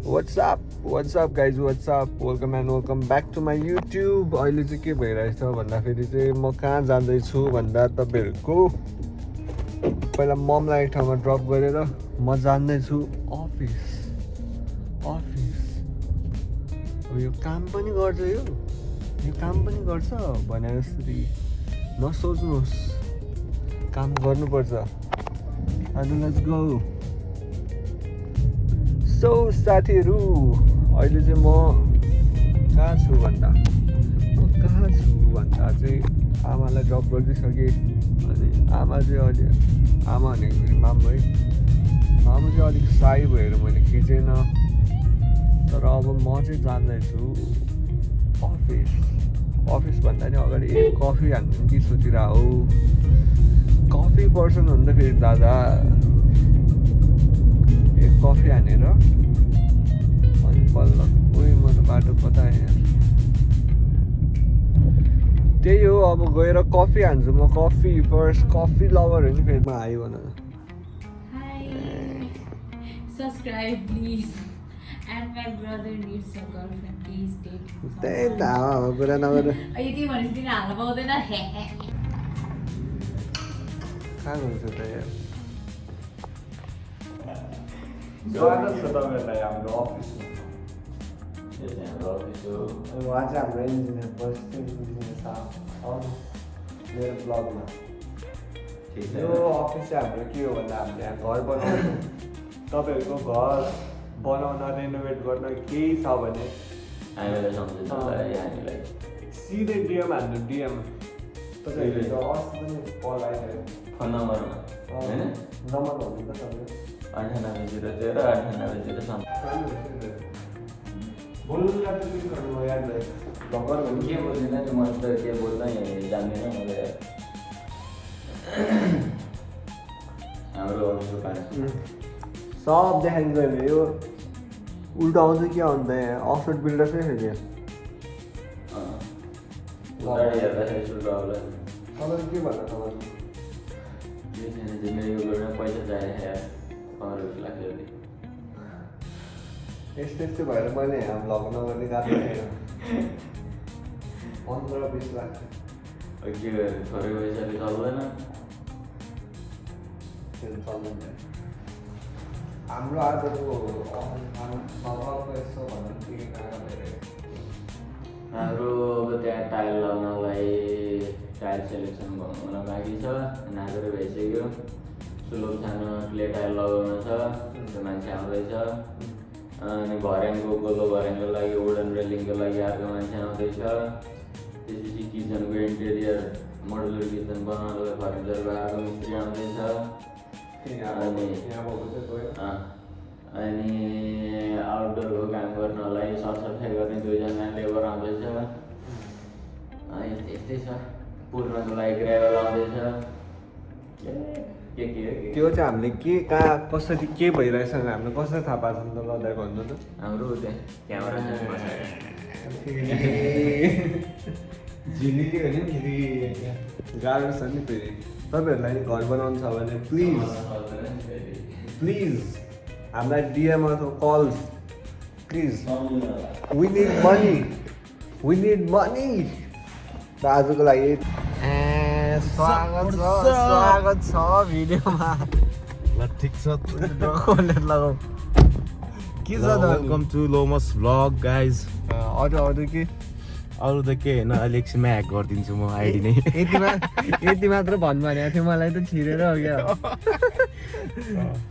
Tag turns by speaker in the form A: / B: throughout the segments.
A: What's up guys, what's up, welcome and welcome back to my YouTube. अहिले चाहिँ के भइरहेछ भन्दाखेरि चाहिँ म कहाँ जाँदैछु भन्दा तपाईहरुको पहिला ममलाई एक ठाउँमा ड्रप गरेर म जाँदैछु अफिस। अब यो काम पनि गर्छ, यो काम पनि गर्छ भने जसरी नसोच्नुहोस्, काम गर्नुपर्छ। अनि लेट्स गो। सो साथीहरू, अहिले चाहिँ म कहाँ छु भन्दा चाहिँ आमालाई ड्रप गरिदिइसकेँ। अनि आमा चाहिँ अहिले आमा भनेको फेरि मामु है, मामु चाहिँ अलिक साई भएर मैले खिचेन। तर अब म चाहिँ जाँदैछु अफिस भन्दा नि अगाडि एक कफी हान्नु कि सोचिरहेको हो। कफी पर्सन हो नि त फेरि दादा, एक कफी हानेर अनि बल्ल कोही म त बाटो कता यहाँ। त्यही हो, अब गएर कफी हान्छु म। कफी फर्स्ट, कफी लभर हो नि फेरि म। हाई भन।
B: Subscribe please. And my brother needs a girlfriend. Please date him.
A: त्यही त हो कुरा नगर।
B: यति भनेपछि तिमी हाल्न पाउँदैन।
A: कहाँ हुन्छ त यार। स्वागत छ तपाईहरुलाई हाम्रो अफिसमा। उहाँ चाहिँ हाम्रो इन्जिनियर, पर्सनल इन्जिनियर साहब मेरो ब्लगमा। यो अफिस चाहिँ हाम्रो के हो भन्दा हामीले यहाँ घर बनाउँछौँ। तपाईँहरूको घर बनाउन, रेनोभेट गर्न केही छ भने सिधै डिएम हान्नु। डिएम तपाईँहरूको अस्ति पनि कल आइसक्यो।
C: फोन नम्बरमा होइन,
A: नम्बर भन्नु त तपाईँको
C: 9800
A: बोल्नु लाग्छ कि गर्नु म याद भयो। भर्खर भन्नु
C: के बोल्दिनँ नि, म त के बोल्दै जान्दिनँ मैले। हाम्रो अफिसको पानी
A: सब देखाइन्छ अहिले। यो उल्टा आउँछ के अन्त यहाँ अफसेट बिल्डर चाहिँ फेरि
C: उताबाट हेर्दाखेरि सुल्टा होला।
A: तपाईँले के भन्नु तपाईँले?
C: केही छैन, जिन्दगीबाट पैसा चाहियो 15-20 लाख जति।
A: यस्तै भएर मैले यहाँ भ्लग नगर्ने गएको थिएन। 15-20 लाख
C: के गर्नु, थोरै पैसाले चल्दैन।
A: चल्दैन। हाम्रो आजको सवालको यसो भन्नु के कहाँ भइरहेको?
C: हाम्रो अब त्यहाँ टाइल लगाउनलाई टाइल सेलेक्सन हुन बाँकी छ, नागेर भइसक्यो। सुलभ सानो क्ले टाइल लगाउनु छ, त्यो मान्छे आउँदैछ। अनि भर्याङको गोलो भर्याङको लागि, वुडन रेलिङको लागि अर्को मान्छे आउँदैछ। त्यसपछि किचनको इन्टेरियर मोडुलर किचन बनाउनलाई फर्निचरको अर्को मिस्त्री आउँदैछ। अनि आउटडोरको काम गर्नलाई सरसफाइ गर्ने 2जना लेबर आउँदैछ। यस्तै छ। पुर्नको लागि ग्राभल आउँदैछ। के
A: त्यो चाहिँ हामीले के कहाँ कसरी के भइरहेछ हामीले कसरी थाहा पाएको छ त? लदा भन्नु त।
C: हाम्रो त्यहाँ क्यामेरा
A: झिलिली हो नि फेरि गाह्रो छ नि फेरि। तपाईँहरूलाई घर बनाउनु छ भने प्लिज हामीलाई डिएम अथवा call please. We need money त आजको लागि। स्वागत छ भिडियोमा।
D: ल ठिक छ,
A: लगाऊ के छ त?
D: वेलकम टु लोमस भ्लग गाइज।
A: अरू के?
D: अरू त के होइन, अहिले एकछिनमा ह्याक गरिदिन्छु म आइडी नै।
A: यति मात्र भन्नु भनेको थियो मलाई त छिरेर हो क्या।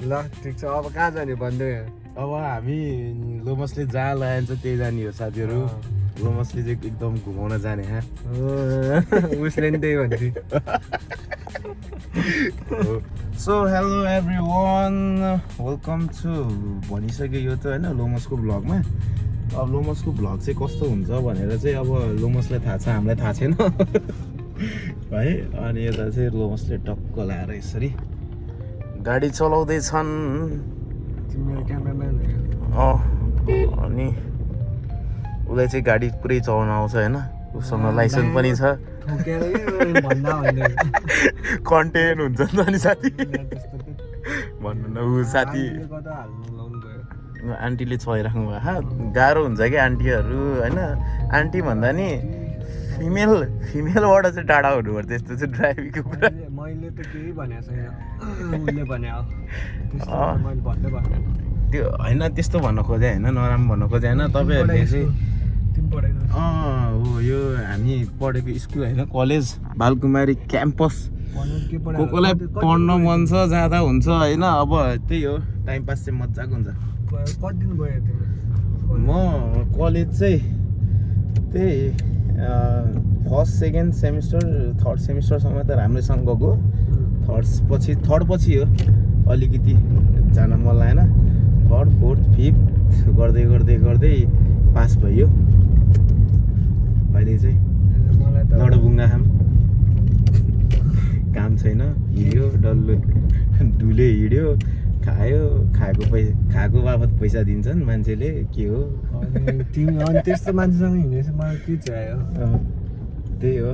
A: ल ठिक छ, अब कहाँ जाने भन्दै?
D: अब हामी लोमसले जहाँ लगाइन्छ त्यही जाने हो साथीहरू। लोमसले चाहिँ एकदम घुमाउन जाने हा।
A: उसले नि त्यही भन्थ्यो।
D: So hello everyone, welcome to भनिसक्यो यो त होइन लोमसको भ्लगमा। अब लोमसको भ्लग चाहिँ कस्तो हुन्छ भनेर चाहिँ अब लोमसलाई थाहा छ, हामीलाई थाहा छैन है। अनि यता चाहिँ लोमसले टक्क लाएर यसरी गाडी चलाउँदैछन्। अनि उसलाई चाहिँ गाडी पुरै चलाउन आउँछ होइन, उसँग लाइसेन्स पनि छ। कन्टेन्ट हुन्छ नि त अनि साथी भन्नु न। ऊ साथी आन्टीले चलाइराख्नु भयो हा गाह्रो हुन्छ कि आन्टीहरू होइन आन्टी भन्दा नि फिमेलबाट चाहिँ टाढा हुनुपर्छ त्यस्तो चाहिँ ड्राइभिङको कुरा
A: मैले त केही भनेको छैन उसले भने मैले भन्दै भन्दैन
D: त्यो होइन त्यस्तो भन्न खोजेँ होइन नराम्रो भन्न खोजेँ होइन तपाईँहरूले चाहिँ हो यो हामी पढेको स्कुल होइन कलेज बालकुमारी क्याम्पस को कोलाई पढ्न मन छ जाँदा हुन्छ होइन अब त्यही हो टाइम पास चाहिँ मजाको हुन्छ
A: कति दिन गयो तिमी
D: म कलेज चाहिँ त्यही फर्स्ट सेकेन्ड सेमिस्टर थर्ड सेमिस्टरसम्म त राम्रैसँग गएको थर्ड पछि हो अलिकति जान मन लागेन थर्ड फोर्थ फिफ्थ गर्दै गर्दै गर्दै पास भयो अहिले चाहिँ लडबुङ्गा खाम काम छैन हिँड्यो डल्लो डुले हिँड्यो खाएको बापत पैसा दिन्छन् मान्छेले के हो
A: तिमी अनि त्यस्तो मान्छेसँग हिँडेपछि मलाई के चाहियो
D: त्यही हो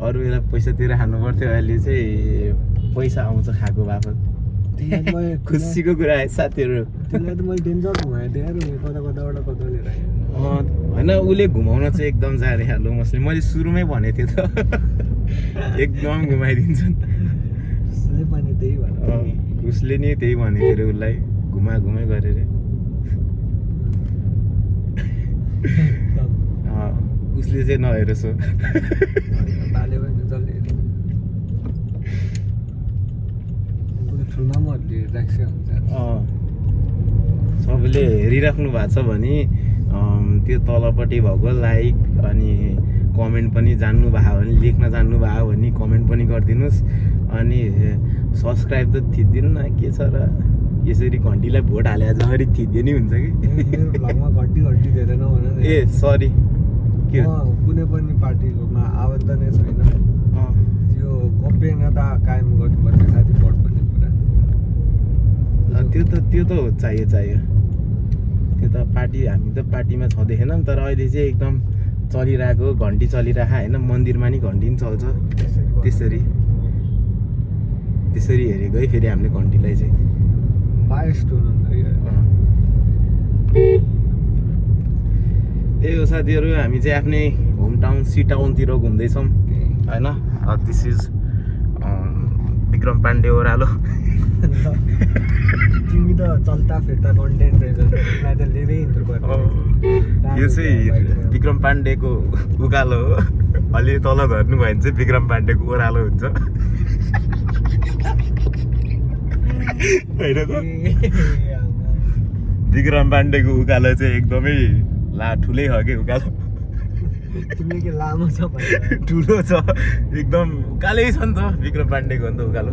D: अरू बेला पैसा तिरेर खानु पर्थ्यो अहिले चाहिँ पैसा आउँछ खाएको बापत खुसीको कुरा है साथीहरू
A: त्यसलाई त मैले डेन्जर घुमाइदिएँ कता लिएर
D: होइन उसले घुमाउन चाहिँ एकदम जाने हालो मसले मैले सुरुमै भनेको थिएँ त एकदम घुमाइदिन्छन्
A: उसले पनि त्यही भन्यो
D: उसले नि त्यही भनेको थियो उसलाई घुमाइ गरेर उसले चाहिँ नहेर सो सबैले हेरिराख्नु भएको छ भने त्यो तलपट्टि भएको लाइक अनि कमेन्ट पनि जान्नु भयो भने लेख्न जान्नु भयो भने कमेन्ट पनि गरिदिनुहोस् अनि सब्सक्राइब त थिच्दिनु न के छ र यसरी घन्टीलाई भोट हाले जसरी थिच्दियो नि हुन्छ कि
A: घन्टी दिँदैन
D: ए सरी
A: के कुनै पनि पार्टीकोमा आबद्ध नै छैन त्यो गोप्यता कायम गर्नुपर्छ साथी भोट भन्ने कुरा
D: त्यो त चाहियो त्यो त पार्टी हामी त पार्टीमा छँदैनौँ तर अहिले चाहिँ एकदम चलिरहेको घन्टी चलिरहेको होइन मन्दिरमा नि घन्टी पनि चल्छ त्यसरी हेरेको है फेरि हामीले घन्टीलाई चाहिँ त्यही हो साथीहरू हामी चाहिँ आफ्नै होम टाउन सी टाउनतिर घुम्दैछौँ होइन दिस इज विक्रम पाण्डे ओह्रालो
A: तिमी त चल्ता फिर्ता कन्टेन्ट रहेछ त लिएरै इन्ट्रो गर्नु
D: यो चाहिँ विक्रम पाण्डेको उकालो हो अलि तल झर्नु भयो भने चाहिँ विक्रम पाण्डेको ओह्रालो हुन्छ होइन त विक्रम पाण्डेको उकालो चाहिँ एकदमै ठुलै हो कि उकालो
A: तिमीले के लामो छ
D: ठुलो छ एकदम उकालै छ नि त विक्रम पाण्डेको अन्त उकालो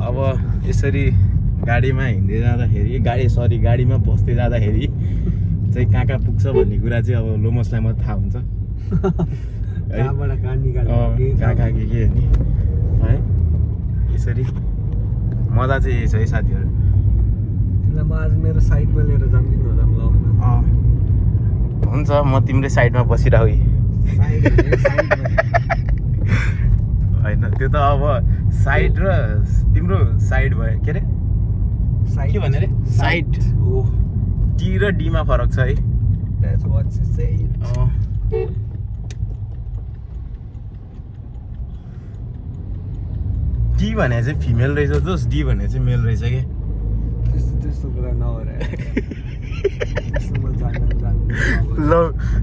D: अब यसरी गाडीमा हिँड्दै जाँदाखेरि गाडीमा बस्दै जाँदाखेरि चाहिँ कहाँ पुग्छ भन्ने कुरा चाहिँ अब लोमसलाई मात्रै थाहा हुन्छ कहाँ के नि है यसरी मजा चाहिँ यही छ है साथीहरू
A: तिमीलाई म आज मेरो साइडमा लिएर जान्दिनँ
D: हुन्छ म तिम्रै साइडमा बसिरह होइन त्यो त अब साइड र तिम्रो साइड भयो के अरे के भन्यो अरे साइड हो टी र डीमा फरक छ है टी भने चाहिँ फिमेल रहेछ जोस् डी भने चाहिँ मेल रहेछ कि
A: त्यस्तो कुरा नगर
D: ल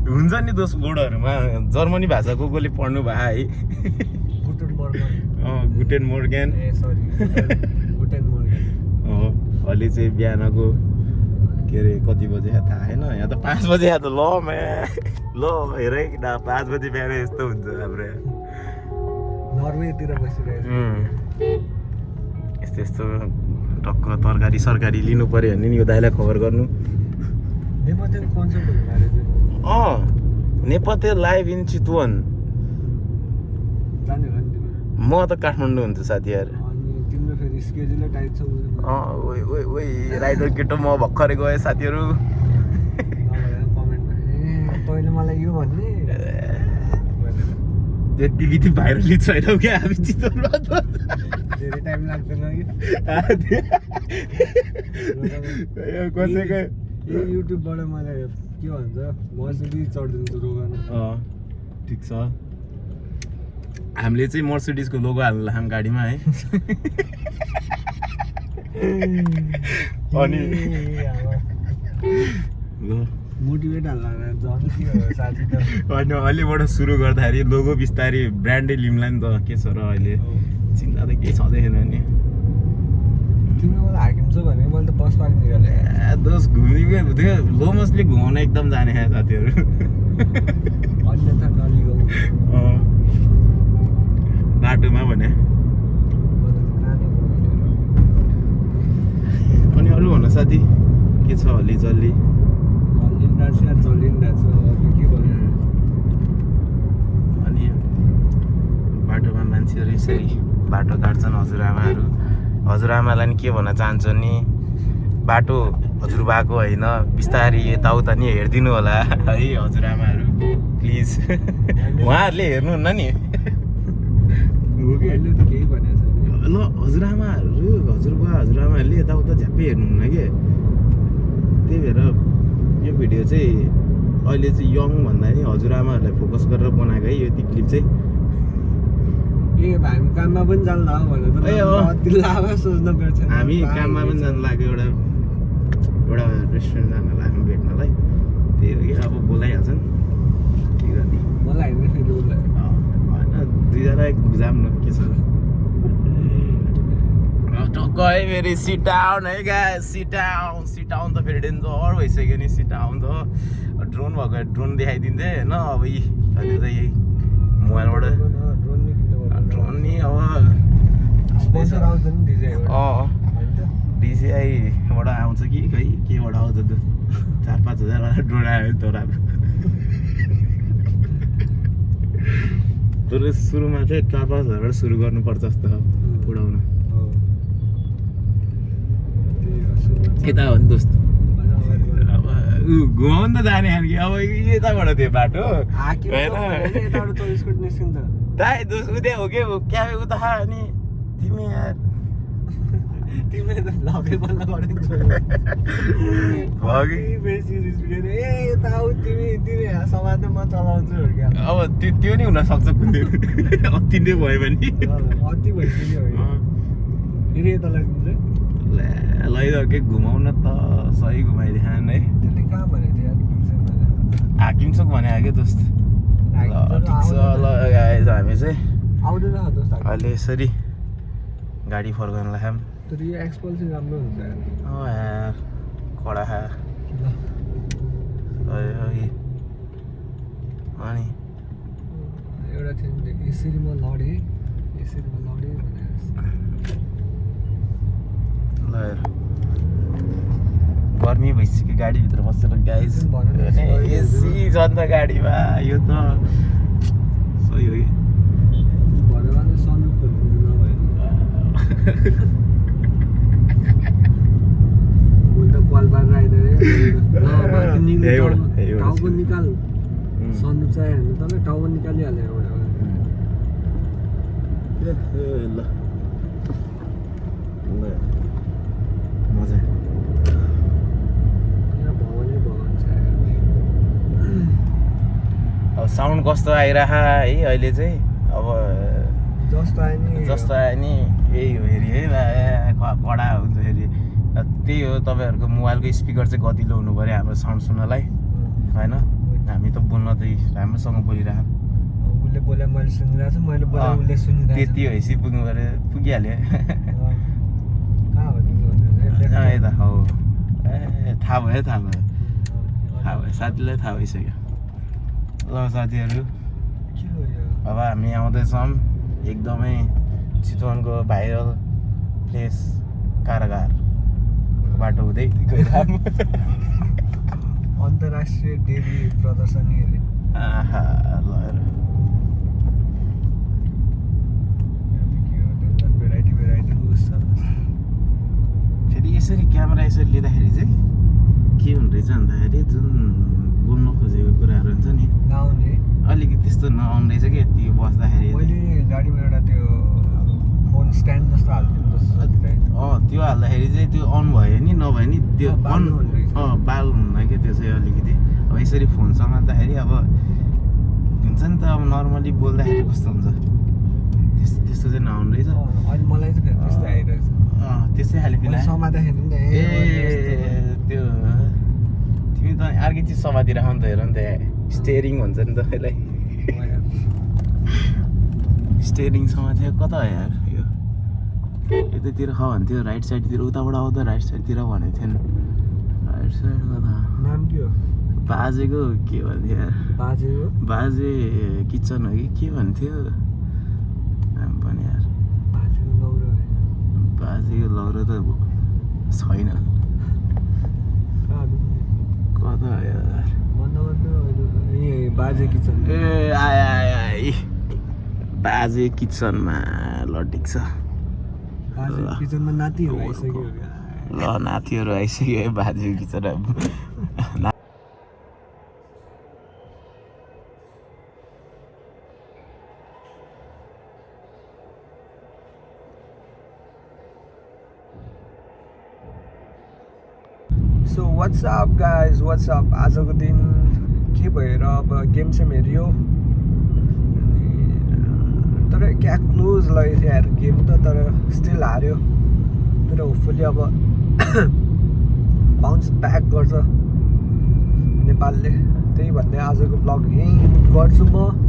D: हुन्छ नि दोस् बोर्डहरूमा जर्मनी भाषा कोले पढ्नु भयो है गुटेन मोर्गन अहिले चाहिँ बिहानको के अरे कति बजे थाहा होइन यहाँ त 5 बजे यहाँ त ल हेर 5 बजे बिहान यस्तो हुन्छ हाम्रो
A: नर्वेतिर बसिरहेको
D: यस्तो टक्क तरकारी सरकारी लिनु पर्यो भने नि यो दाइलाई खबर गर्नु नेपथ्य लाइभ इन चितवन म त काठमाडौँ हुन्छु साथीहरू राइडर केटो म भर्खरै गएँ साथीहरू
A: तैँले मलाई यो भन्ने
D: त्यति बित्ति भाइरली छैनौँ क्या हामी चितवनमा त
A: धेरै टाइम लाग्दैन कि
D: कसैको
A: यो युट्युबबाट मलाई के भन्छ मर्सिडिज चढिदिनु सुरु गर्नु
D: ठिक छ हामीले चाहिँ मर्सिडिजको लोगो हाल्नु हाम्रो गाडीमा है अनि ल
A: मोटिभेट हाल्ला झन् के हो साथी त
D: होइन अहिलेबाट सुरु गर्दाखेरि लोगो बिस्तारै ब्रान्डै लिउँला नि त के छ र अहिले चिन्ता त केही छँदैन नि
A: तिम्रो मलाई हाकिम छ भने मैले त बस पार्क निकालेँ
D: दोष घुमिकै थियो लोमसले घुमाउन एकदम जाने खाँ साथीहरू
A: अन्यथा नलिगौ
D: बाटोमा भने अनि अरू भन साथी के छ हल्ली चल्ली
A: चलिरहेको छ के भन्नु
D: अनि बाटोमा मान्छेहरू यसरी बाटो काट्छन् हजुरआमालाई नि के भन्न चाहन्छु नि बाटो हजुरबाको होइन बिस्तारै यताउता नि हेरिदिनु होला है हजुरआमाहरू प्लिज उहाँहरूले हेर्नुहुन्न नि
A: अहिले त केही भनेको छैन
D: ल हजुरआमाहरू हजुरआमाहरूले यताउता झ्याप्पै हेर्नुहुन्न कि त्यही भएर यो भिडियो चाहिँ अहिले चाहिँ यङ भन्दा नि हजुरआमाहरूलाई फोकस गरेर बनाएको है यो क्लिप चाहिँ
A: ए हामी काममा पनि जान्ला भनेर त अति लाभा सोच्न पर्छ
D: हामी काममा पनि जानु लाग्यो एउटा रेस्टुरेन्ट जान लाग्यो भेट्नलाई त्यही हो कि अब बोलाइहाल्छन् के गर्ने
A: मलाई होइन फेरि उसलाई
D: होइन दुईजना जाम न के छ टक्क है फेरि सिट डाउन है गाइस सिट डाउन त फेरि डेन्जर भइसक्यो नि सिट डाउन त ड्रोन भएको ड्रोन देखाइदिन्थेँ होइन अब यी अहिले त यही मोबाइलबाट ड्रोन नि अब
A: स्पोन्सर आउँछ नि
D: डिजिआईबाट आउँछ कि खै केबाट आउँछ त 4-5 हजारवाला ड्रोन आयो तर तर सुरुमा चाहिँ 4-5 हजारबाट सुरु गर्नुपर्छ जस्तो उडाउन यता हो नि दोस्त अब घुमाउनु त जाने खालको अब यताबाट थियो बाटो दाइ दोस्त उतै हो के क्या उता अनि तिमी यार
A: तिमीले त भ्लगै बन्द गरिदिन्छौ
D: भगै
A: बेसी रिस उठेर ए यता आऊ तिमी समाज म चलाउँछु क्या
D: अब त्यो नि हुनसक्छ कुन दिन अति नै भयो भने
A: अति भइसक्यो फेरि यता लगिदिन्छ
D: लैजाऊ के घुमाउन त सही घुमाइदिएन है
A: त्यसले कहाँ भनेको थियो यार
D: हाकिम चोक भने आयो क्या दोस्त ल ठिक छ ल गाइस हामी चाहिँ
A: आउँदैन दोस्त
D: अहिले यसरी गाडी फर्काउन लाग्यौँ
A: तर यो एक्सपल्सन राम्रो हुन्छ
D: यार कडा खा अनि
A: एउटा थियो नि यसरी म लडेँ भनेर
D: ल गर्मी भइसक्यो गाडीभित्र बसेर गाइस एसी छ नि त गाडीमा यो त सही हो कि
A: भरेमा चाहिँ सन्दुक खोल्नु नभएन उल्ट पाल पारेर आइदियो टाउको निकाल सन्दुक चाहिँ हाल्नु तल टाउको निकालिहाल्यो एउटा
D: ल मजा अब साउन्ड कस्तो आइरह है अहिले चाहिँ अब
A: जस्तो आयो
D: नि यही हो फेरि है कडा हुन्छ फेरि त्यही हो तपाईँहरूको मोबाइलको स्पिकर चाहिँ गतिलो हुनु पऱ्यो हाम्रो साउन्ड सुन्नलाई होइन हामी त बोल्न त राम्रोसँग बोलिरहेको
A: उसले बोले मैले सुनिरहेको छु मैले बोले उसले सुनिरहेको
D: त्यति भएपछि पुग्नु पऱ्यो पुगिहाल्यो
A: कहाँ हो
D: यता हो ए थाहा भयो साथीलाई थाहा भइसक्यो ल साथीहरू अब हामी आउँदैछौँ एकदमै चितवनको भाइरल प्लेस कारागार बाटो हुँदै
A: अन्तर्राष्ट्रिय डेरी प्रदर्शनी
D: आहा ल
A: भेराइटी
D: फेरि यसरी क्यामेरा यसरी लिँदाखेरि चाहिँ के हुने रहेछ भन्दाखेरि जुन बोल्न खोजेको कुराहरू हुन्छ नि
A: गाउने
D: अलिकति त्यस्तो नआउनु रहेछ कि त्यो बस्दाखेरि
A: मैले गाडीमा एउटा त्यो फोन स्ट्यान्ड जस्तो हालिदिनु
D: त्यो हाल्दाखेरि चाहिँ त्यो अन भयो नि नभए नि त्यो अन बाल हुन्न क्या त्यो चाहिँ अलिकति अब यसरी फोन समात्दाखेरि अब हुन्छ नि त अब नर्मली बोल्दाखेरि कस्तो हुन्छ त्यस्तो चाहिँ नआउनु रहेछ
A: अहिले मलाई चाहिँ त्यस्तो आइरहेको छ
D: त्यस्तै खाले फिल
A: समात्दाखेरि नि
D: ए त्यो तिमी त अर्कै चिज समातिरहेको नि त हेर नि त स्टेरिङ भन्छ नि त यसलाई स्टेरिङ समातेको कता हो यार यो यतातिर ख भन्थ्यो राइट साइडतिर उताबाट आउँदा राइट साइडतिर भनेको थियो नि राइट साइड कता
A: नाम के हो
D: बाजेको के भन्थ्यो यार
A: बाजे हो
D: बाजे किचन हो कि के भन्थ्यो नाम पनि यार
A: बाजेको लौरो
D: बाजेको लौरो त छैन कता हो यार
A: बाजे किचन
D: ए आए बाजे किचनमा लटिक छ
A: बाजे किचनमा नातिहरू आइसक्यो
D: ल नातिहरू आइसक्यो है बाजे kitchen
A: so WhatsApp guys WhatsApp आजको दिन के भएर अब गेम चाहिँ हेऱ्यो तर क्या क्लोज लगेको थियो यार गेम त तर स्टिल हार्यो तर होपफुली अब बााउन्स ब्याक गर्छ नेपालले त्यही भन्दै आजको भ्लग यहीँ गर्छु म